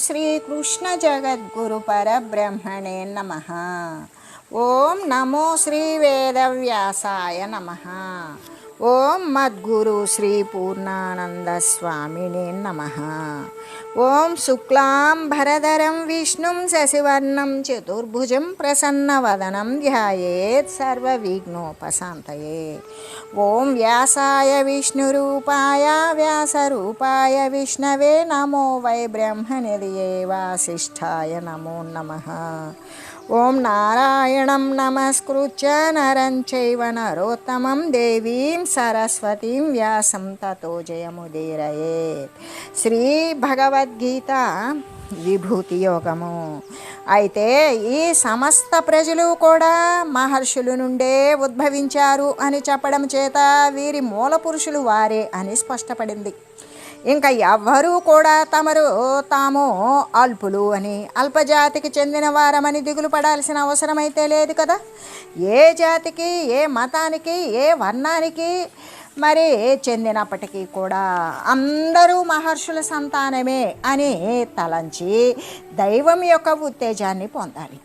శ్రీకృష్ణ జగద్గురు పరబ్రహ్మణే నమః. ఓం నమో శ్రీ వేదవ్యాసాయ నమః. ఓం మద్గురు శ్రీ పూర్ణానంద స్వామినే నమః. ఓం శుక్లాం భరధరం విష్ణుం శశివర్ణం చతుర్భుజం ప్రసన్నవదనం ధ్యాయేత్ సర్వవిఘ్నోపశాంతయే. ఓం వ్యాసాయ విష్ణురూపాయ వ్యాసరూపాయ విష్ణవే నమో వై బ్రహ్మనిధయే వాసిష్ఠాయ నమో నమః. ఓం నారాయణం నమస్కృత్య నరం చైవ నరోత్తమం దేవీం సరస్వతీం వ్యాసం తతో జయముదీరయేత్. శ్రీ భగవద్గీత విభూతి యోగము. అయితే ఈ సమస్త ప్రజలు కూడా మహర్షుల నుండే ఉద్భవించారు అని చెప్పడం చేత వీరి మూల పురుషులు వారే అని స్పష్టపడింది. ఇంకా ఎవ్వరూ కూడా తాము అల్పులు అని, అల్పజాతికి చెందిన వారమని దిగులు పడాల్సిన అవసరమైతే లేదు కదా. ఏ జాతికి, ఏ మతానికి, ఏ వర్ణానికి మరి చెందినప్పటికీ కూడా అందరూ మహర్షుల సంతానమే అని తలంచి దైవం యొక్క ఉత్తేజాన్ని పొందాలి.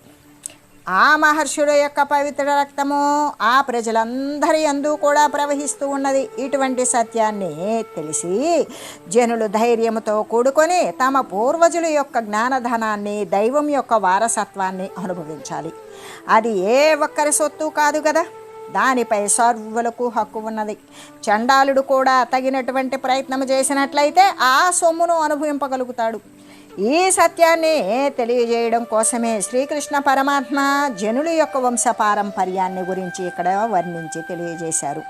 ఆ మహర్షుల యొక్క పవిత్ర రక్తము ఆ ప్రజలందరి యందు కూడా ప్రవహిస్తూ ఉన్నది. ఇటువంటి సత్యాన్ని తెలిసి జనులు ధైర్యంతో కూడుకొని తమ పూర్వజుల యొక్క జ్ఞానధనాన్ని, దైవం యొక్క వారసత్వాన్ని అనుభవించాలి. అది ఏ ఒక్కరి సొత్తు కాదు కదా, దానిపై సర్వులకు హక్కు ఉన్నది. చండాలుడు కూడా తగినటువంటి ప్రయత్నం చేసినట్లయితే ఆ సొమ్మును అనుభవింపగలుగుతాడు. ఈ సత్యాన్ని తెలియజేయడం కోసమే శ్రీకృష్ణ పరమాత్మ జనుల యొక్క వంశపారంపర్యాన్ని గురించి ఇక్కడ వర్ణించి తెలియజేశారు.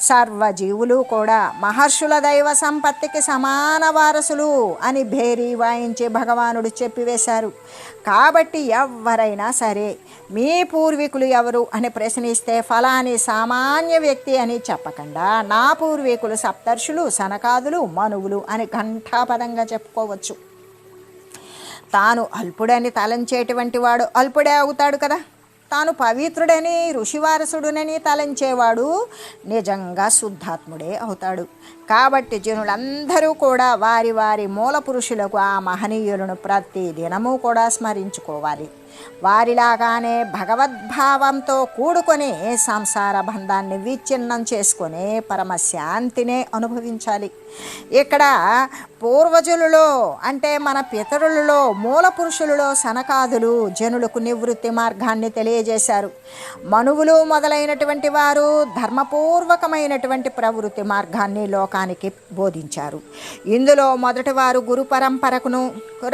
సర్వజీవులు కూడా మహర్షుల దైవ సంపత్తికి సమాన వారసులు అని భేరీ వాయించి భగవానుడు చెప్పివేశారు. కాబట్టి ఎవరైనా సరే మీ పూర్వీకులు ఎవరు అని ప్రశ్నిస్తే ఫలాని సామాన్య వ్యక్తి అని చెప్పకుండా నా పూర్వీకులు సప్తర్షులు, సనకాదులు, మనువులు అని ఘంటాపదంగా చెప్పుకోవచ్చు. తాను అల్పుడని తలంచేటువంటి వాడు అల్పుడే అవుతాడు కదా. తాను పవిత్రుడని, ఋషివారసుడునని తలంచేవాడు నిజంగా శుద్ధాత్ముడే అవుతాడు. కాబట్టి జనులందరూ కూడా వారి వారి మూల పురుషులకు ఆ మహనీయులను ప్రతి దినము కూడా స్మరించుకోవాలి. వారిలాగానే భగవద్భావంతో కూడుకొని సంసార బంధాన్ని విచ్ఛిన్నం చేసుకొని పరమశాంతినే అనుభవించాలి. ఇక్కడ పూర్వజులలో అంటే మన పితరులలో మూల పురుషులలో సనకాదులు జనులకు నివృత్తి మార్గాన్ని తెలియజేశారు. మనువులు మొదలైనటువంటి వారు ధర్మపూర్వకమైనటువంటి ప్రవృత్తి మార్గాన్ని లోకానికి బోధించారు. ఇందులో మొదటి వారు గురు పరంపరకును,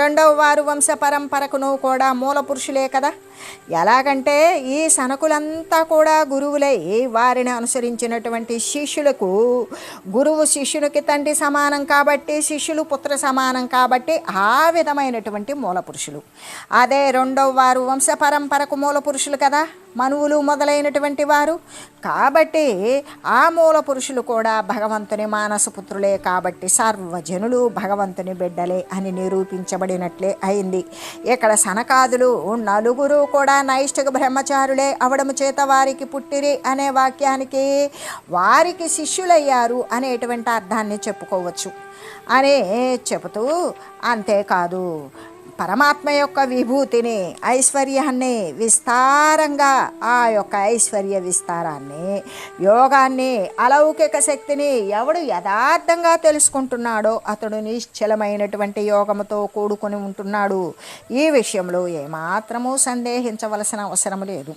రెండవ వారు వంశ పరంపరకును కూడా మూల పురుషులే కదా. ఎలాగంటే ఈ సనకులంతా కూడా గురువులై వారిని అనుసరించినటువంటి శిష్యులకు గురువు శిష్యునికి తండ్రి సమానం కాబట్టి, శిష్యులు పుత్ర సమానం కాబట్టి ఆ విధమైనటువంటి మూల పురుషులు. అదే రెండవ వారు వంశ పరంపరకు మూల పురుషులు కదా, మనువులు మొదలైనటువంటి వారు. కాబట్టి ఆ మూల పురుషులు కూడా భగవంతుని మానసపుత్రులే కాబట్టి సర్వజనులు భగవంతుని బిడ్డలే అని నిరూపించబడినట్లే అయింది. ఇక్కడ సనకాదులు నలుగురు కూడా నైష్ఠిక బ్రహ్మచారులే అవడము చేత వారికి పుట్టిరి అనే వాక్యానికి వారికి శిష్యులయ్యారు అనేటువంటి అర్థాన్ని చెప్పుకోవచ్చు అని చెబుతూ, అంతేకాదు పరమాత్మ యొక్క విభూతిని, ఐశ్వర్యాన్ని విస్తారంగా ఆ యొక్క ఐశ్వర్య విస్తారాన్ని, యోగాన్ని, అలౌకిక శక్తిని ఎవడు యథార్థంగా తెలుసుకుంటున్నాడో అతడు నిశ్చలమైనటువంటి యోగముతో కూడుకొని ఉంటున్నాడు. ఈ విషయంలో ఏమాత్రమూ సందేహించవలసిన అవసరం లేదు.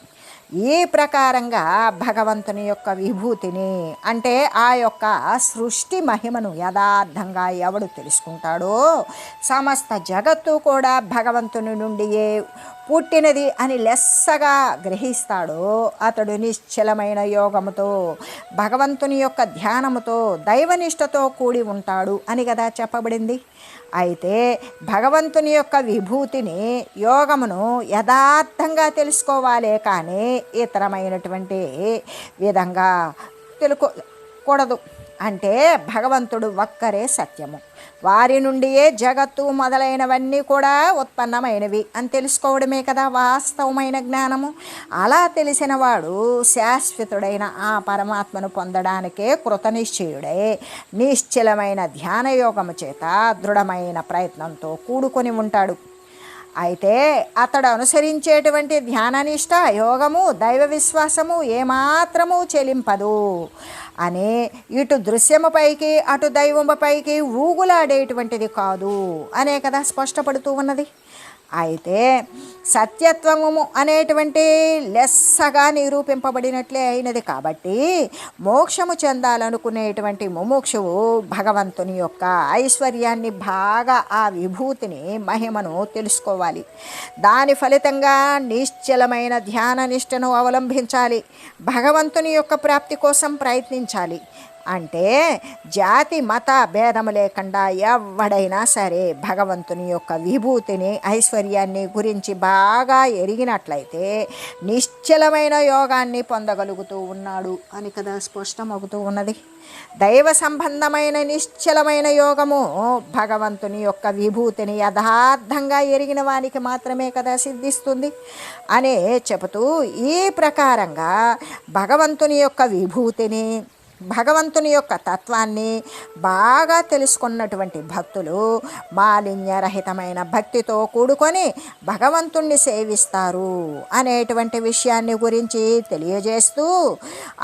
ఈ ప్రకారంగా భగవంతుని యొక్క విభూతిని అంటే ఆ యొక్క సృష్టి మహిమను యథార్థంగా ఎవడు తెలుసుకుంటాడో సమస్త జగత్తు కూడా భగవంతుని నుండియే పుట్టినది అని లెస్సగా గ్రహిస్తాడో అతడు నిశ్చలమైన యోగముతో, భగవంతుని యొక్క ధ్యానముతో, దైవనిష్టతో కూడి ఉంటాడు అని కదా చెప్పబడింది. అయితే భగవంతుని యొక్క విభూతిని, యోగమును యథార్థంగా తెలుసుకోవాలే కానీ ఇతరమైనటువంటి విధంగా తెలుసుకోకూడదు. అంటే భగవంతుడు ఒక్కరే సత్యము, వారి నుండియే జగత్తు మొదలైనవన్నీ కూడా ఉత్పన్నమైనవి అని తెలుసుకోవడమే కదా వాస్తవమైన జ్ఞానము. అలా తెలిసిన వాడు శాశ్వతుడైన ఆ పరమాత్మను పొందడానికే కృతనిశ్చయుడై నిశ్చలమైన ధ్యానయోగము చేత దృఢమైన ప్రయత్నంతో కూడుకొని ఉంటాడు. అయితే అతడు అనుసరించేటువంటి ధ్యాననిష్ట, యోగము, దైవ విశ్వాసము ఏమాత్రము చెలింపదు అని ఇటు దృశ్యముపైకి అటు దైవముపైకి ఊగులాడేటువంటిది కాదు అనే కదా స్పష్టపడుతూ ఉన్నది. అయితే సత్యత్వము అనేటువంటి లెస్సగా నిరూపింపబడినట్లే అయినది కాబట్టి మోక్షము చెందాలనుకునేటువంటి ముముక్షువు భగవంతుని యొక్క ఐశ్వర్యాన్ని బాగా, ఆ విభూతిని, మహిమను తెలుసుకోవాలి. దాని ఫలితంగా నిశ్చలమైన ధ్యాన నిష్టను అవలంబించాలి. భగవంతుని యొక్క ప్రాప్తి కోసం ప్రయత్నించాలి. అంటే జాతి మత భేదము లేకుండా ఎవడైనా సరే భగవంతుని యొక్క విభూతిని, ఐశ్వర్యాన్ని గురించి బాగా ఎరిగినట్లయితే నిశ్చలమైన యోగాన్ని పొందగలుగుతూ ఉన్నాడు అని కదా స్పష్టమవుతూ ఉన్నది. దైవ సంబంధమైన నిశ్చలమైన యోగము భగవంతుని యొక్క విభూతిని యథార్థంగా ఎరిగిన వానికి మాత్రమే కదా సిద్ధిస్తుంది అనే చెబుతూ, ఈ ప్రకారంగా భగవంతుని యొక్క విభూతిని, భగవంతుని యొక్క తత్వాన్ని బాగా తెలుసుకున్నటువంటి భక్తులు మాలిన్యరహితమైన భక్తితో కూడుకొని భగవంతుణ్ణి సేవిస్తారు అనేటువంటి విషయాన్ని గురించి తెలియజేస్తూ,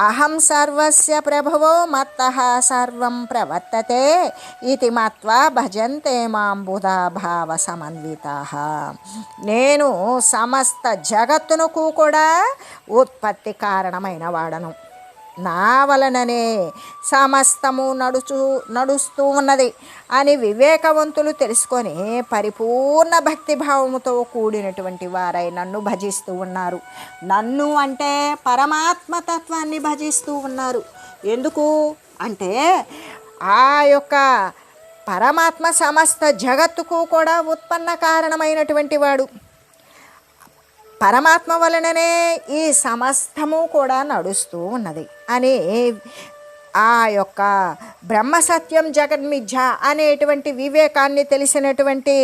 అహం సర్వస్య ప్రభువో మత్తః సర్వం ప్రవర్తతే ఇతి మత్వా భజంతే మాం బుధా భావ సమన్వితాః. నేను సమస్త జగత్తునకు కూడా ఉత్పత్తి కారణమైన వాడను, నా వలననే సమస్తము నడుస్తూ ఉన్నది అని వివేకవంతులు తెలుసుకొని పరిపూర్ణ భక్తిభావముతో కూడినటువంటి వారై నన్ను భజిస్తూ ఉన్నారు. నన్ను అంటే పరమాత్మతత్వాన్ని భజిస్తూ ఉన్నారు. ఎందుకు అంటే ఆ యొక్క పరమాత్మ సమస్త జగత్తుకు కూడా ఉత్పన్న కారణమైనటువంటి వాడు. పరమాత్మ వలననే ఈ సమస్తము కూడా నడుస్తూ ఉన్నది అని ఆ యొక్క బ్రహ్మసత్యం జగన్మిథ్య అనేటువంటి వివేకాన్ని తెలిసినటువంటి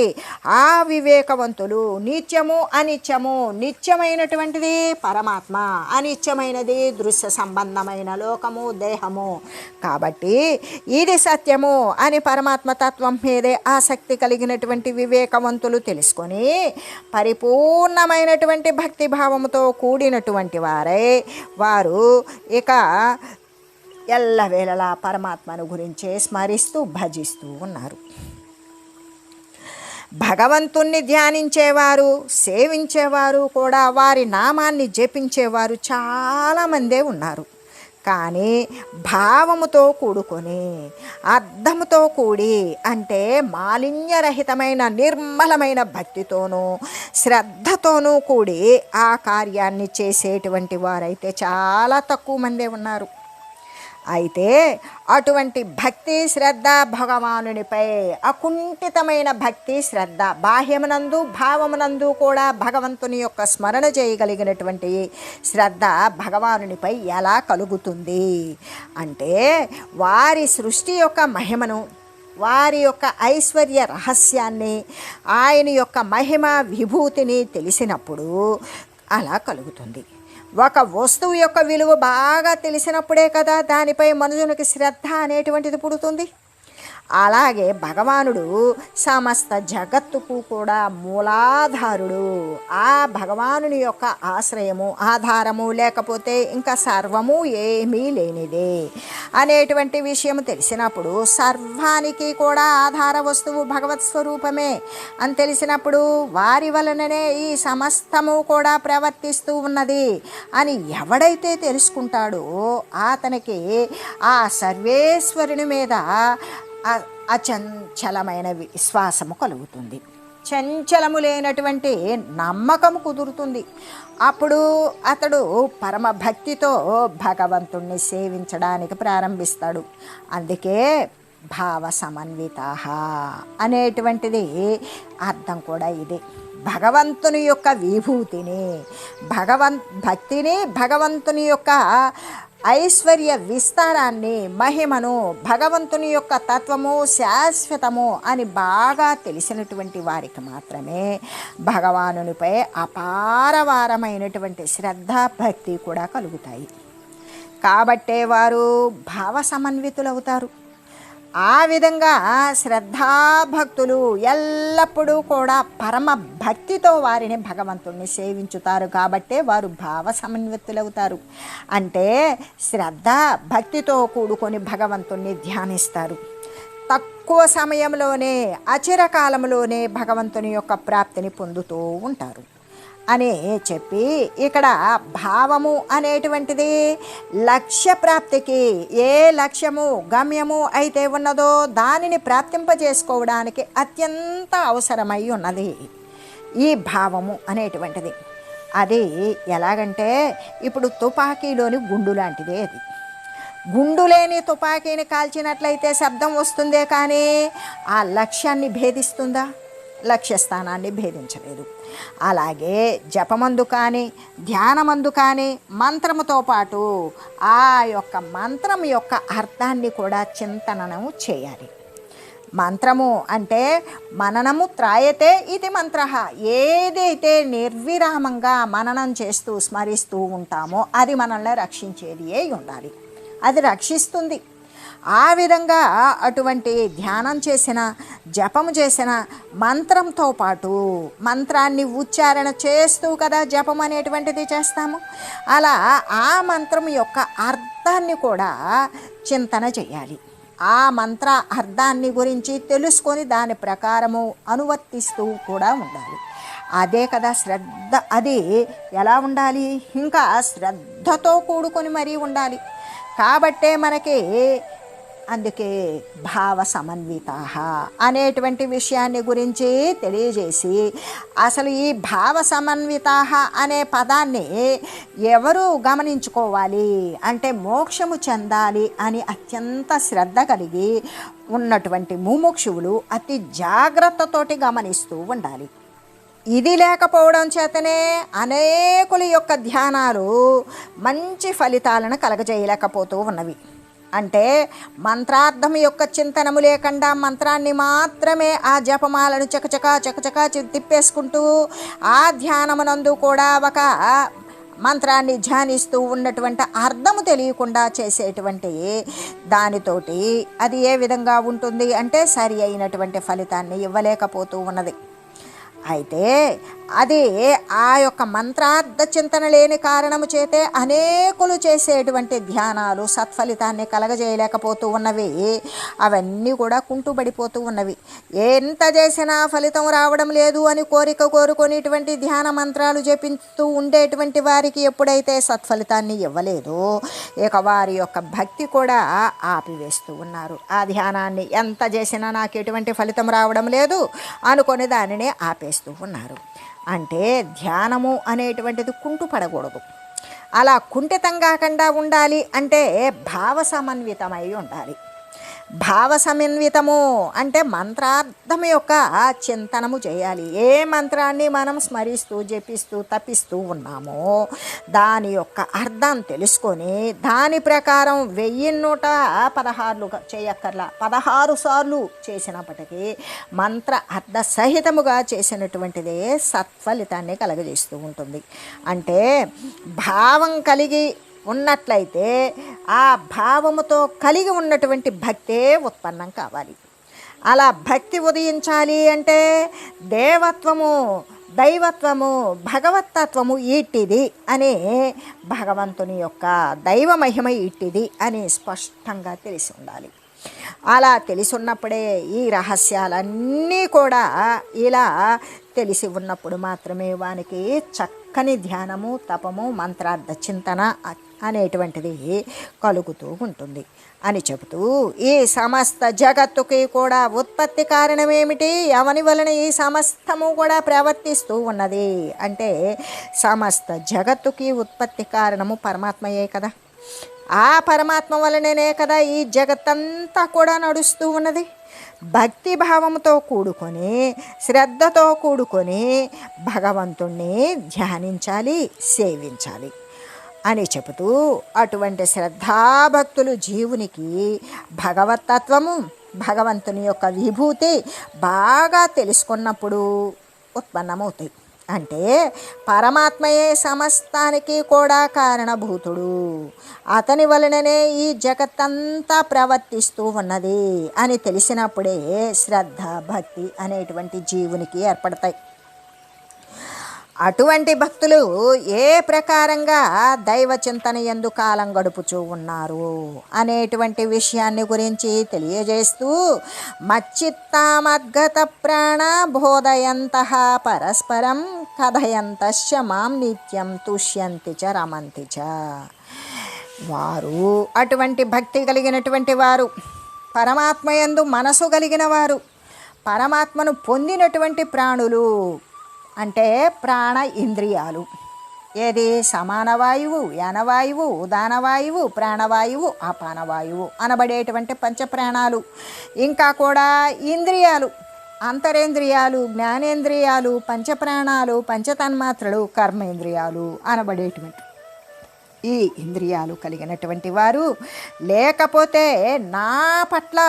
ఆ వివేకవంతులు నిత్యము అనిత్యము, నిత్యమైనటువంటిది పరమాత్మ, అనిత్యమైనది దృశ్య సంబంధమైన లోకము, దేహము. కాబట్టి ఇది సత్యము అని పరమాత్మ తత్వం మీదే ఆసక్తి కలిగినటువంటి వివేకవంతులు తెలుసుకొని పరిపూర్ణమైనటువంటి భక్తిభావముతో కూడినటువంటి వారు ఇక ఎల్లవేళలా పరమాత్మను గురించే స్మరిస్తూ భజిస్తూ ఉన్నారు. భగవంతుణ్ణి ధ్యానించేవారు, సేవించేవారు కూడా, వారి నామాన్ని జపించేవారు చాలామందే ఉన్నారు. కానీ భావముతో కూడుకొని, అర్థముతో కూడి, అంటే మాలిన్యరహితమైన నిర్మలమైన భక్తితోనూ శ్రద్ధతోనూ కూడి ఆ కార్యాన్ని చేసేటువంటి వారైతే చాలా తక్కువ మందే ఉన్నారు. అయితే అటువంటి భక్తి శ్రద్ధ భగవానునిపై అకుంఠితమైన భక్తి శ్రద్ధ, బాహ్యమునందు భావమునందు కూడా భగవంతుని యొక్క స్మరణ చేయగలిగినటువంటి శ్రద్ధ భగవానునిపై ఎలా కలుగుతుంది అంటే, వారి సృష్టి యొక్క మహిమను, వారి యొక్క ఐశ్వర్య రహస్యాన్ని, ఆయన యొక్క మహిమ విభూతిని తెలిసినప్పుడు అలా కలుగుతుంది. ఒక వస్తువు యొక్క విలువ బాగా తెలిసినప్పుడే కదా దానిపై మనుషునికి శ్రద్ధ అనేటువంటిది పుడుతుంది. అలాగే భగవానుడు సమస్త జగత్తుకు కూడా మూలాధారుడు. ఆ భగవానుని యొక్క ఆశ్రయము, ఆధారము లేకపోతే ఇంకా సర్వము ఏమీ లేనిదే అనేటువంటి విషయం తెలిసినప్పుడు, సర్వానికి కూడా ఆధార వస్తువు భగవత్ స్వరూపమే అని తెలిసినప్పుడు, వారి వలననే ఈ సమస్తము కూడా ప్రవర్తిస్తూ ఉన్నది అని ఎవడైతే తెలుసుకుంటాడో అతనికి ఆ సర్వేశ్వరుని మీద అచంచలమైన విశ్వాసము కలుగుతుంది, చంచలము లేనటువంటి నమ్మకం కుదురుతుంది. అప్పుడు అతడు పరమ భక్తితో భగవంతుణ్ణి సేవించడానికి ప్రారంభిస్తాడు. అందుకే భావ సమన్విత అనేటువంటిది అర్థం కూడా ఇది. భగవంతుని యొక్క విభూతిని, భక్తిని, భగవంతుని యొక్క ఐశ్వర్య విస్తారాన్ని, మహిమను, భగవంతుని యొక్క తత్వము శాశ్వతము అని బాగా తెలిసినటువంటి వారికి మాత్రమే భగవానునిపై అపారవారమైనటువంటి శ్రద్ధ, భక్తి కూడా కలుగుతాయి. కాబట్టే వారు భావ సమన్వితులవుతారు. ఆ విధంగా శ్రద్ధాభక్తులు ఎల్లప్పుడూ కూడా పరమ భక్తితో వారిని భగవంతుణ్ణి సేవించుతారు. కాబట్టే వారు భావ సమన్వితులవుతారు. అంటే శ్రద్ధ భక్తితో కూడుకొని భగవంతుణ్ణి ధ్యానిస్తారు. తక్కువ సమయంలోనే, అచిరకాలంలోనే భగవంతుని యొక్క ప్రాప్తిని పొందుతూ ఉంటారు అని చెప్పి, ఇక్కడ భావము అనేటువంటిది లక్ష్య ప్రాప్తికి, ఏ లక్ష్యము గమ్యము అయితే ఉన్నదో దానిని ప్రాప్తింపజేసుకోవడానికి అత్యంత అవసరమై ఉన్నది ఈ భావము అనేటువంటిది. అది ఎలాగంటే, ఇప్పుడు తుపాకీలోని గుండు లాంటిదే. అది గుండు లేని తుపాకీని కాల్చినట్లయితే శబ్దం వస్తుందే కానీ ఆ లక్ష్యాన్ని భేదిస్తుందా? లక్ష్యస్థానాన్ని భేదించలేదు. అలాగే జపమందు కానీ, ధ్యానమందు కానీ మంత్రముతో పాటు ఆ యొక్క మంత్రం యొక్క అర్థాన్ని కూడా చింతనము చేయాలి. మంత్రము అంటే మననము త్రాయతే ఇది మంత్ర. ఏదైతే నిర్విరామంగా మననం చేస్తూ స్మరిస్తూ ఉంటామో అది మనల్ని రక్షించేది అయి ఉండాలి. అది రక్షిస్తుంది. ఆ విధంగా అటువంటి ధ్యానం చేసిన, జపము చేసిన మంత్రంతో పాటు మంత్రాన్ని ఉచ్చారణ చేస్తూ కదా జపం అనేటువంటిది చేస్తాము. అలా ఆ మంత్రం యొక్క అర్థాన్ని కూడా చింతన చేయాలి. ఆ మంత్ర అర్థాన్ని గురించి తెలుసుకొని దాని ప్రకారము అనువర్తిస్తూ కూడా ఉండాలి. అదే కదా శ్రద్ధ. అది ఎలా ఉండాలి? ఇంకా శ్రద్ధతో కూడుకొని మరీ ఉండాలి. కాబట్టే మనకి అందుకే భావ సమన్విత అనేటువంటి విషయాన్ని గురించి తెలియజేసి, అసలు ఈ భావ సమన్విత అనే పదాన్ని ఎవరు గమనించుకోవాలి అంటే మోక్షము చెందాలి అని అత్యంత శ్రద్ధ కలిగి ఉన్నటువంటి ముముక్షువులు అతి జాగ్రత్తతోటి గమనిస్తూ ఉండాలి. ఇది లేకపోవడం చేతనే అనేకుల యొక్క ధ్యానాలు మంచి ఫలితాలను కలగజేయలేకపోతూ ఉన్నవి. అంటే మంత్రార్థం యొక్క చింతనము లేకుండా మంత్రాన్ని మాత్రమే ఆ జపమాలను చకచకా తిప్పేసుకుంటూ ఆ ధ్యానమునందు కూడా ఒక మంత్రాన్ని ధ్యానిస్తూ ఉన్నటువంటి అర్థము తెలియకుండా చేసేటువంటి దానితోటి అది ఏ విధంగా ఉంటుంది అంటే సరి అయినటువంటి ఫలితాన్ని ఇవ్వలేకపోతూ ఉన్నది. అయితే అది ఆ యొక్క మంత్రార్థ చింతన లేని కారణము చేతే అనేకులు చేసేటువంటి ధ్యానాలు సత్ఫలితాన్ని కలగజేయలేకపోతూ ఉన్నవి. అవన్నీ కూడా కుంటుబడిపోతూ ఉన్నవి. ఎంత చేసినా ఫలితం రావడం లేదు అని కోరుకొనేటువంటి ధ్యాన మంత్రాలు జపిస్తూ ఉండేటువంటి వారికి ఎప్పుడైతే సత్ఫలితాన్ని ఇవ్వలేదో ఇక వారి యొక్క భక్తి కూడా ఆపివేస్తూ ఉన్నారు. ఆ ధ్యానాన్ని ఎంత చేసినా నాకు ఎటువంటి ఫలితం రావడం లేదు అనుకొని దానిని ఆపేస్తూ ఉన్నారు. అంటే ధ్యానము అనేటువంటిది కుంటుపడకూడదు. అలా కుంఠితం కాకుండా ఉండాలి అంటే భావ సమన్వితమై ఉండాలి. భావ సమన్వితము అంటే మంత్రార్థం యొక్క చింతనము చేయాలి. ఏ మంత్రాన్ని మనం స్మరిస్తూ జపిస్తూ తపిస్తూ ఉన్నామో దాని యొక్క అర్థం తెలుసుకొని దాని ప్రకారం 1116 చేయక్కర్లా 16 సార్లు చేసినప్పటికీ మంత్ర అర్థ సహితముగా చేసినటువంటిదే సత్ఫలితాన్ని కలగజేస్తూ ఉంటుంది. అంటే భావం కలిగి ఉన్నట్లయితే ఆ భావముతో కలిగి ఉన్నటువంటి భక్తే ఉత్పన్నం కావాలి. అలా భక్తి ఉదయించాలి అంటే దేవత్వము, దైవత్వము, భగవత్తత్వము ఇట్టిది అని భగవంతుని యొక్క దైవ మహిమ ఇట్టిది అని స్పష్టంగా తెలిసి ఉండాలి. అలా తెలిసున్నప్పుడే ఈ రహస్యాలన్నీ కూడా ఇలా తెలిసి ఉన్నప్పుడు మాత్రమే వానికి చక్కని ధ్యానము, తపము, మంత్రార్థ చింతన అనేటువంటిది కలుగుతూ ఉంటుంది అని చెబుతూ ఈ సమస్త జగత్తుకి కూడా ఉత్పత్తి కారణమేమిటి, ఎవని వలన ఈ సమస్తము కూడా ప్రవర్తిస్తూ ఉన్నది అంటే సమస్త జగత్తుకి ఉత్పత్తి కారణము పరమాత్మయే కదా. ఆ పరమాత్మ వలననే కదా ఈ జగత్తంతా కూడా నడుస్తూ ఉన్నది. భక్తి భావంతో కూడుకొని శ్రద్ధతో కూడుకొని భగవంతుణ్ణి ధ్యానించాలి, సేవించాలి. అని చెబుతూ అటువంటి శ్రద్ధాభక్తులు జీవునికి భగవతత్వము, భగవంతుని యొక్క విభూతి బాగా తెలుసుకున్నప్పుడు ఉత్పన్నమవుతాయి. అంటే పరమాత్మయే సమస్తానికి కూడా కారణభూతుడు, అతని వలననే ఈ జగత్తంతా ప్రవర్తిస్తూ ఉన్నది అని తెలిసినప్పుడే శ్రద్ధ, భక్తి అనేటువంటి జీవునికి ఏర్పడతాయి. అటువంటి భక్తులు ఏ ప్రకారంగా దైవ చింతన యందు కాలం గడుపుచూ ఉన్నారు అనేటువంటి విషయాన్ని గురించి తెలియజేస్తూ మచ్చిత్తామద్గత ప్రాణ బోధయంతః పరస్పరం కథయంతశ్చ మాం నిత్యం తుష్యంతి చ రమంతి చ. వారు అటువంటి భక్తి కలిగినటువంటి వారు, పరమాత్మయందు మనసు కలిగిన వారు, పరమాత్మను పొందినటువంటి ప్రాణులు అంటే ప్రాణ ఇంద్రియాలు. ఏది? సమానవాయువు, యానవాయువు, ఉదానవాయువు, ప్రాణవాయువు, అపానవాయువు అనబడేటువంటి పంచప్రాణాలు. ఇంకా కూడా ఇంద్రియాలు, అంతరేంద్రియాలు, జ్ఞానేంద్రియాలు, పంచప్రాణాలు, పంచతన్మాత్రలు, కర్మేంద్రియాలు అనబడేటువంటి ఈ ఇంద్రియాలు కలిగినటువంటి వారు, లేకపోతే నా పట్ల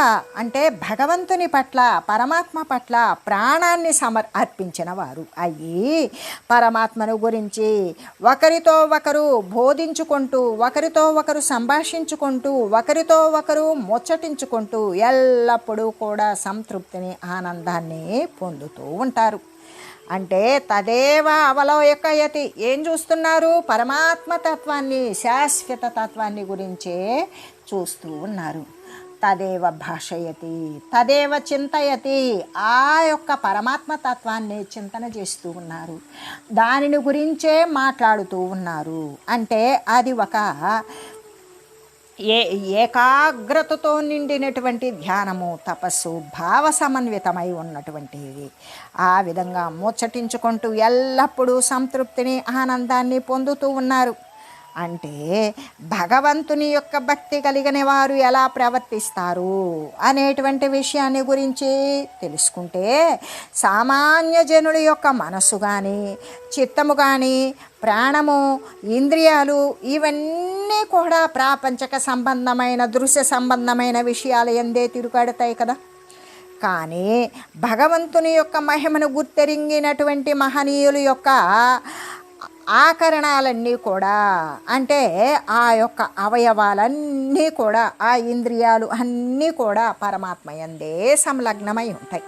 అంటే భగవంతుని పట్ల, పరమాత్మ పట్ల ప్రాణాన్ని అర్పించిన వారు అయ్యి పరమాత్మను గురించి ఒకరితో ఒకరు బోధించుకుంటూ, ఒకరితో ఒకరు సంభాషించుకుంటూ, ఒకరితో ఒకరు ముచ్చటించుకుంటూ ఎల్లప్పుడూ కూడా సంతృప్తిని, ఆనందాన్ని పొందుతూ ఉంటారు. అంటే తదేవ అవలోకయతి, ఏం చూస్తున్నారు? పరమాత్మ తత్వాన్ని, శాశ్వత తత్వాన్ని గురించే చూస్తూ ఉన్నారు. తదేవ భాషయతి, తదేవ చింతయతి, ఆ యొక్క పరమాత్మ తత్వాన్ని చింతన చేస్తూ ఉన్నారు, దానిని గురించే మాట్లాడుతూ ఉన్నారు. అంటే అది ఒక ఏకాగ్రతతో నిండినటువంటి ధ్యానము, తపస్సు, భావ సమన్వితమై ఉన్నటువంటిది. ఆ విధంగా ముచ్చటించుకుంటూ ఎల్లప్పుడూ సంతృప్తిని, ఆనందాన్ని పొందుతూ ఉన్నారు. అంటే భగవంతుని యొక్క భక్తి కలిగిన వారు ఎలా ప్రవర్తిస్తారు అనేటువంటి విషయాన్ని గురించి తెలుసుకుంటే సామాన్య జనుల యొక్క మనసు కానీ, చిత్తము కానీ, ప్రాణము, ఇంద్రియాలు ఇవన్నీ కూడా ప్రాపంచక సంబంధమైన, దృశ్య సంబంధమైన విషయాలు ఎందే తిరుగాడతాయి కదా. కానీ భగవంతుని యొక్క మహిమను గుర్తెరింగినటువంటి మహనీయుల యొక్క ఆకరణాలన్నీ కూడా, అంటే ఆ యొక్క అవయవాలన్నీ కూడా, ఆ ఇంద్రియాలు అన్నీ కూడా పరమాత్మ యందే సంలగ్నమై ఉంటాయి.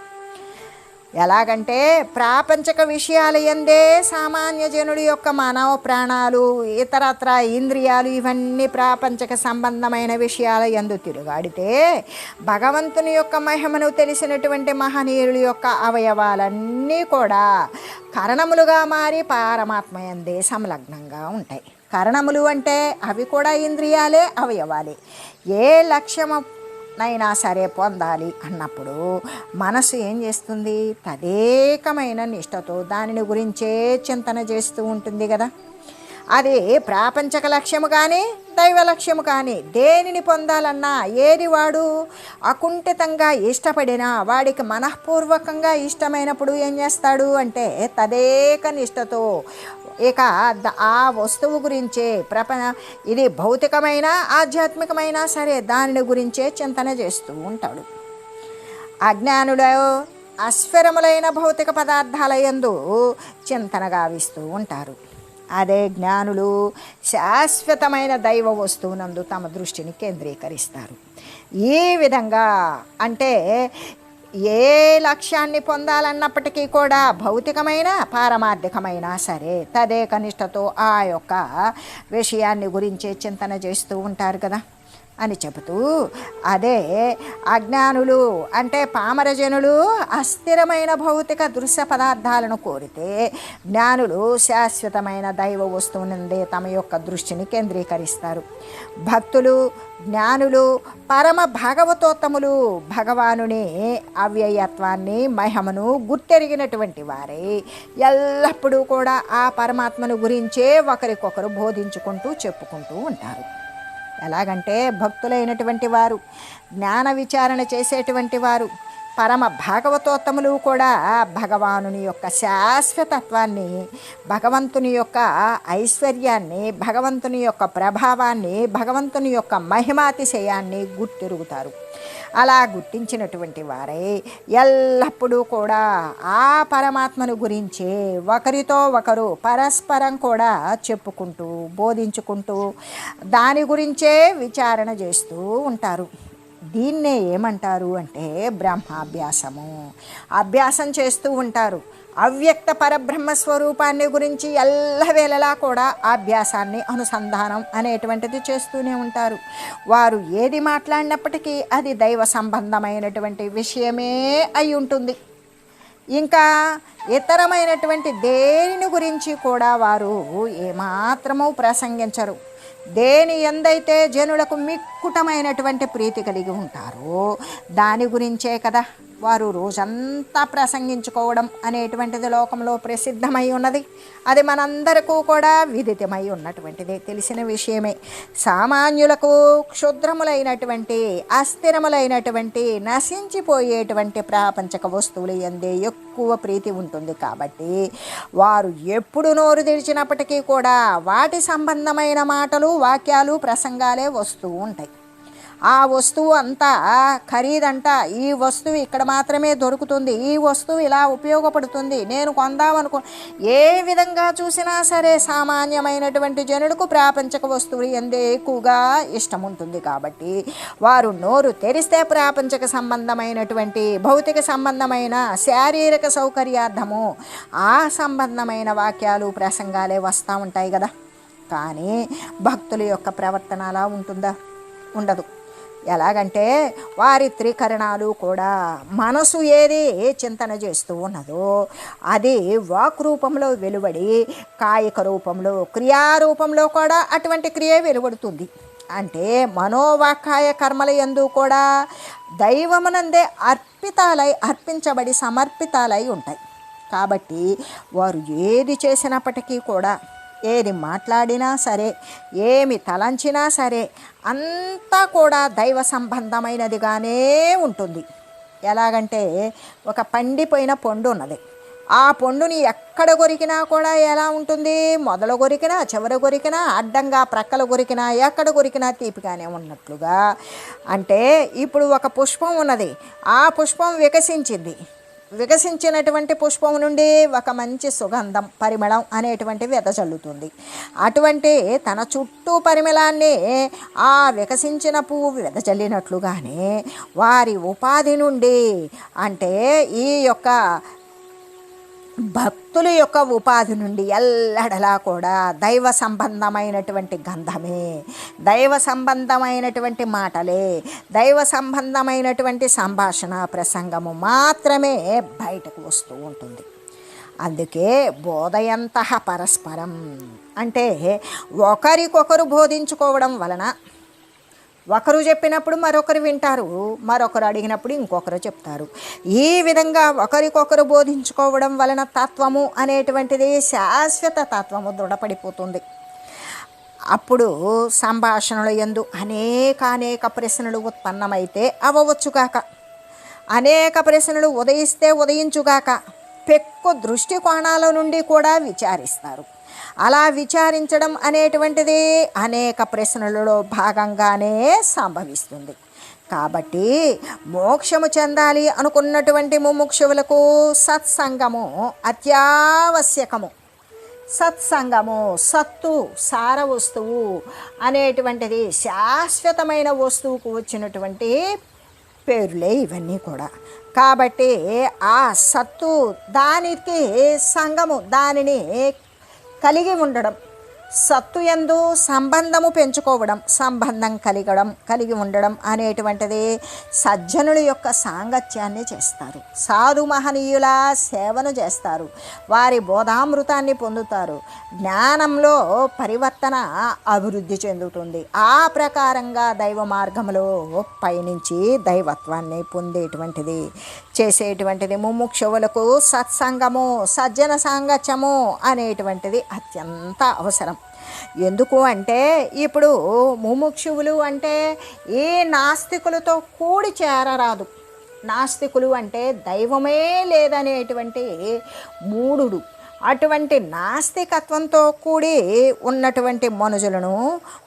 ఎలాగంటే ప్రాపంచక విషయాలు ఎందే సామాన్య జనుడి యొక్క మానవ ప్రాణాలు, ఇతరత్ర ఇంద్రియాలు ఇవన్నీ ప్రాపంచక సంబంధమైన విషయాల యందు తిరుగాడితే భగవంతుని యొక్క మహిమను తెలిసినటువంటి మహనీయుల యొక్క అవయవాలన్నీ కూడా కరణములుగా మారి పరమాత్మ యందే సంలగ్నంగా ఉంటాయి. కరణములు అంటే అవి కూడా ఇంద్రియాలే, అవయవాలే. ఏ లక్ష్యము నైనా సరే పొందాలి అన్నప్పుడు మనసు ఏం చేస్తుంది? తదేకమైన నిష్టతో దానిని గురించే చింతన చేస్తూ ఉంటుంది కదా. అది ప్రాపంచక లక్ష్యము కానీ, దైవ లక్ష్యము కానీ దేనిని పొందాలన్నా, ఏది వాడు అకుంఠితంగా ఇష్టపడినా, వాడికి మనఃపూర్వకంగా ఇష్టమైనప్పుడు ఏం చేస్తాడు అంటే తదేక నిష్టతో ఇక ఆ వస్తువు గురించే ఇది భౌతికమైన, ఆధ్యాత్మికమైనా సరే దానిని గురించే చింతన చేస్తూ ఉంటాడు. అజ్ఞానుడు అస్ఫిరములైన భౌతిక పదార్థాల యందు చింతన గావిస్తూ ఉంటారు. అదే జ్ఞానులు శాశ్వతమైన దైవ వస్తువునందు తమ దృష్టిని కేంద్రీకరిస్తారు. ఈ విధంగా అంటే ఏ లక్ష్యాన్ని పొందాలన్నప్పటికీ కూడా భౌతికమైన, పారమార్థికమైన సరే తదేక నిష్టతో ఆ యొక్క విషయాన్ని గురించే చింతన చేస్తూ ఉంటారు కదా అని చెబుతూ, అదే అజ్ఞానులు అంటే పామరజనులు అస్థిరమైన భౌతిక దృశ్య పదార్థాలను కోరితే, జ్ఞానులు శాశ్వతమైన దైవ వస్తువునందే తమ యొక్క దృష్టిని కేంద్రీకరిస్తారు. భక్తులు, జ్ఞానులు, పరమ భాగవతోత్తములు భగవానుని అవ్యయత్వాన్ని, మహిమను గుర్తెరిగినటువంటి వారే ఎల్లప్పుడూ కూడా ఆ పరమాత్మను గురించే ఒకరికొకరు బోధించుకుంటూ చెప్పుకుంటూ ఉంటారు. ఎలాగంటే భక్తులైనటువంటి వారు, జ్ఞాన విచారణ చేసేటువంటి వారు, పరమ భాగవతోత్తములు కూడా భగవానుని యొక్క శాశ్వతత్వాన్ని, భగవంతుని యొక్క ఐశ్వర్యాన్ని, భగవంతుని యొక్క ప్రభావాన్ని, భగవంతుని యొక్క మహిమాతిశయాన్ని గుర్తిరుగుతారు. అలా గుర్తించినటువంటి వారై ఎల్లప్పుడూ కూడా ఆ పరమాత్మను గురించే ఒకరితో ఒకరు పరస్పరం కూడా చెప్పుకుంటూ, బోధించుకుంటూ దాని గురించే విచారణ చేస్తూ ఉంటారు. దీన్నే ఏమంటారు అంటే బ్రహ్మాభ్యాసము. అభ్యాసం చేస్తూ ఉంటారు. అవ్యక్త పరబ్రహ్మ స్వరూపాన్ని గురించి ఎల్లవేళలా కూడా అభ్యాసాన్ని, అనుసంధానం అనేటువంటిది చేస్తూనే ఉంటారు. వారు ఏది మాట్లాడినప్పటికీ అది దైవ సంబంధమైనటువంటి విషయమే అయి ఉంటుంది. ఇంకా ఇతరమైనటువంటి దేని గురించి కూడా వారు ఏమాత్రము ప్రసంగించరు. దేని ఎందైతే జనులకు మిక్కుటమైనటువంటి ప్రీతి కలిగి ఉంటారో దాని గురించే కదా వారు రోజంతా ప్రసంగించుకోవడం అనేటువంటిది లోకంలో ప్రసిద్ధమై ఉన్నది. అది మనందరికీ కూడా విదితమై ఉన్నటువంటిది, తెలిసిన విషయమే. సామాన్యులకు క్షుద్రములైనటువంటి, అస్థిరములైనటువంటి, నశించిపోయేటువంటి ప్రాపంచక వస్తువులు ఎందే ఎక్కువ ప్రీతి ఉంటుంది. కాబట్టి వారు ఎప్పుడు నోరు తెరిచినప్పటికీ కూడా వాటి సంబంధమైన మాటలు, వాక్యాలు, ప్రసంగాలే వస్తూ ఉంటాయి. ఆ వస్తువు అంతా ఖరీదంట, ఈ వస్తువు ఇక్కడ మాత్రమే దొరుకుతుంది, ఈ వస్తువు ఇలా ఉపయోగపడుతుంది, నేను కొందామనుకో. ఏ విధంగా చూసినా సరే సామాన్యమైనటువంటి జనులకు ప్రాపంచక వస్తువులు ఎందే ఎక్కువగా ఇష్టం ఉంటుంది. కాబట్టి వారు నోరు తెరిస్తే ప్రాపంచక సంబంధమైనటువంటి, భౌతిక సంబంధమైన, శారీరక సౌకర్యార్థము ఆ సంబంధమైన వాక్యాలు, ప్రసంగాలే వస్తూ ఉంటాయి కదా. కానీ భక్తుల యొక్క ప్రవర్తన అలా ఉంటుందా? ఉండదు. ఎలాగంటే వారి త్రికరణాలు కూడా మనసు ఏది చింతన చేస్తూ ఉన్నదో అది వాక్ రూపంలో వెలువడి కాయిక రూపంలో, క్రియారూపంలో కూడా అటువంటి క్రియ వెలువడుతుంది. అంటే మనోవాకాయ కర్మల యందు కూడా దైవమునందే అర్పించబడి సమర్పితాలై ఉంటాయి. కాబట్టి వారు ఏది చేసినప్పటికీ కూడా, ఏది మాట్లాడినా సరే, ఏమి తలంచినా సరే అంతా కూడా దైవ సంబంధమైనదిగానే ఉంటుంది. ఎలాగంటే ఒక పండిపోయిన పండు ఉన్నది. ఆ పండుని ఎక్కడ కొరికినా కూడా ఎలా ఉంటుంది? మొదలు కొరికినా, చివర కొరికినా, అడ్డంగా ప్రక్కల కొరికినా, ఎక్కడ కొరికినా తీపిగానే ఉన్నట్లుగా. అంటే ఇప్పుడు ఒక పుష్పం ఉన్నది, ఆ పుష్పం వికసించింది. వికసించినటువంటి పుష్పం నుండి ఒక మంచి సుగంధం, పరిమళం అనేటువంటివి వెదజల్లుతుంది. అటువంటి తన చుట్టూ పరిమళాన్ని ఆ వికసించిన పువ్వు వెదజల్లినట్లుగానే వారి ఉపాధి నుండి, అంటే ఈ యొక్క భక్తుల యొక్క ఉపాధి నుండి ఎల్లడలా కూడా దైవ సంబంధమైనటువంటి గంధమే, దైవ సంబంధమైనటువంటి మాటలే, దైవ సంబంధమైనటువంటి సంభాషణ, ప్రసంగము మాత్రమే బయటకు వస్తూ ఉంటుంది. అందుకే బోధయంతః పరస్పరం అంటే ఒకరికొకరు బోధించుకోవడం వలన ఒకరు చెప్పినప్పుడు మరొకరు వింటారు, మరొకరు అడిగినప్పుడు ఇంకొకరు చెప్తారు. ఈ విధంగా ఒకరికొకరు బోధించుకోవడం వలన తత్వము అనేటువంటిది, శాశ్వత తత్వము దృఢపడిపోతుంది. అప్పుడు సంభాషణల యందు అనేక ప్రశ్నలు ఉత్పన్నమైతే అవ్వవచ్చుగాక, అనేక ప్రశ్నలు ఉదయిస్తే ఉదయించుగాక, పెక్కు దృష్టికోణాల నుండి కూడా విచారిస్తారు. అలా విచారించడం అనేటువంటిది అనేక ప్రశ్నలలో భాగంగానే సంభవిస్తుంది. కాబట్టి మోక్షము చెందాలి అనుకున్నటువంటి ముముక్షువులకు సత్సంగము అత్యావశ్యకము. సత్సంగము, సత్తు, సార వస్తువు అనేటువంటిది శాశ్వతమైన వస్తువుకు వచ్చినటువంటి పేర్లే ఇవన్నీ కూడా. కాబట్టి ఆ సత్తు, దానికి సంగము, దానిని కలిగి ఉండడం, సత్తు యందు సంబంధము పెంచుకోవడం, సంబంధం కలిగి ఉండడం అనేటువంటిది సజ్జనుల యొక్క సాంగత్యాన్ని చేస్తారు. సాధు మహనీయుల సేవను చేస్తారు, వారి బోధామృతాన్ని పొందుతారు, జ్ఞానంలో పరివర్తన అభివృద్ధి చెందుతుంది. ఆ ప్రకారంగా దైవ మార్గంలో పయనించి దైవత్వాన్ని పొందేటువంటిది, చేసేటువంటిది ముముక్షువులకు సత్సంగము, సజ్జన సాంగత్యము అనేటువంటిది అత్యంత అవసరం. ఎందుకు అంటే ఇప్పుడు ముముక్షువులు అంటే ఏ నాస్తికులతో కూడి చేరరాదు. నాస్తికులు అంటే దైవమే లేదనేటువంటి మూఢుడు. అటువంటి నాస్తికత్వంతో కూడి ఉన్నటువంటి మనుషులను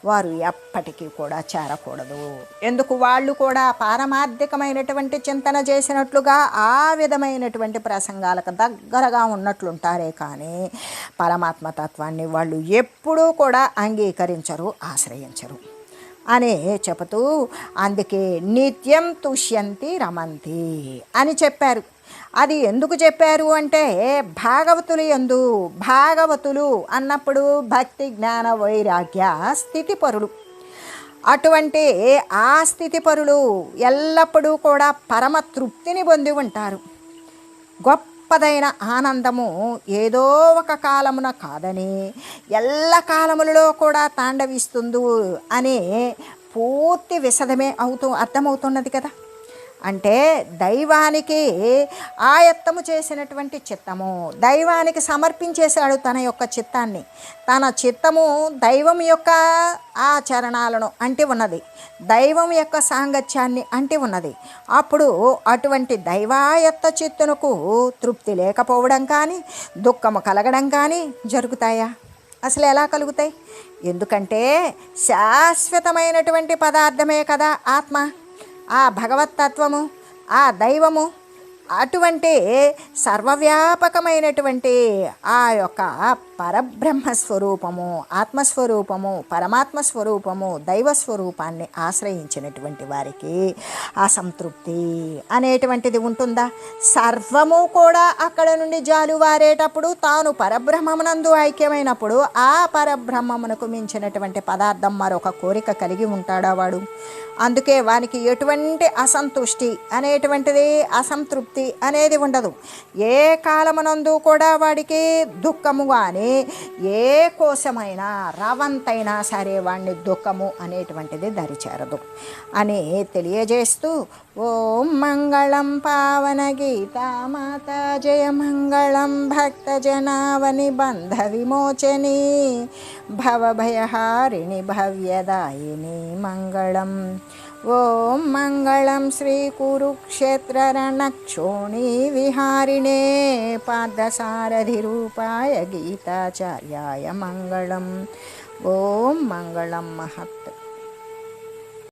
వారు ఎప్పటికీ కూడా చేరకూడదు. ఎందుకు? వాళ్ళు కూడా పారమార్థికమైనటువంటి చింతన చేసినట్లుగా ఆ విధమైనటువంటి ప్రసంగాలకు దగ్గరగా ఉన్నట్లుంటారే కానీ పరమాత్మతత్వాన్ని వాళ్ళు ఎప్పుడూ కూడా అంగీకరించరు, ఆశ్రయించరు అని చెబుతూ, అందుకే నిత్యం తుష్యంతి రమంతి అని చెప్పారు. అది ఎందుకు చెప్పారు అంటే భాగవతులు అన్నప్పుడు భక్తి జ్ఞాన వైరాగ్య స్థితిపరులు. అటువంటి ఆ స్థితిపరులు ఎల్లప్పుడూ కూడా పరమ తృప్తిని పొంది ఉంటారు. గొప్పదైన ఆనందము ఏదో ఒక కాలమున కాదని ఎల్ల కాలములలో కూడా తాండవిస్తుంది అని పూర్తి విశదమే అర్థమవుతున్నది కదా. అంటే దైవానికి ఆయత్తము చేసినటువంటి చిత్తము, దైవానికి సమర్పించేశాడు తన యొక్క చిత్తాన్ని. తన చిత్తము దైవం యొక్క ఆచరణాలను అంటి ఉన్నది, దైవం యొక్క సాంగత్యాన్ని అంటి ఉన్నది. అప్పుడు అటువంటి దైవాయత్త చిత్తునకు తృప్తి లేకపోవడం కానీ దుఃఖము కలగడం కానీ జరుగుతాయా? అసలు ఎలా కలుగుతాయి? ఎందుకంటే శాశ్వతమైనటువంటి పదార్థమే కదా ఆత్మ, ఆ భగవత్తత్వము, ఆ దైవము. అటువంటి సర్వవ్యాపకమైనటువంటి ఆ యొక్క పరబ్రహ్మస్వరూపము, ఆత్మస్వరూపము, పరమాత్మస్వరూపము, దైవస్వరూపాన్ని ఆశ్రయించినటువంటి వారికి అసంతృప్తి అనేటువంటిది ఉంటుందా? సర్వము కూడా అక్కడ నుండి జాలువారేటప్పుడు తాను పరబ్రహ్మమునందు ఐక్యమైనప్పుడు ఆ పరబ్రహ్మమునకు మించినటువంటి పదార్థం మరొక కోరిక కలిగి ఉంటాడా వాడు? అందుకే వానికి ఎటువంటి అసంతుష్టి అనేటువంటిది, అసంతృప్తి అనేది ఉండదు. ఏ కాలమునందు కూడా వాడికి దుఃఖము కానీ ఏ కోసమైనా రవంతైనా సరే వాడిని దుఃఖము అనేటువంటిది దరిచేరదు అని తెలియజేస్తూ, ఓం మంగళం పావన గీతామాత జయ మంగళం భక్తజనావని బంధ విమోచని భవభయహారిణి భవ్యదాయిని మంగళం. ఓం మంగళం శ్రీ కురుక్షేత్ర రణక్షోణి విహారిణే పార్థసారథి రూపాయ గీతాచార్యాయ మంగళం. ఓం మంగళం మహత్.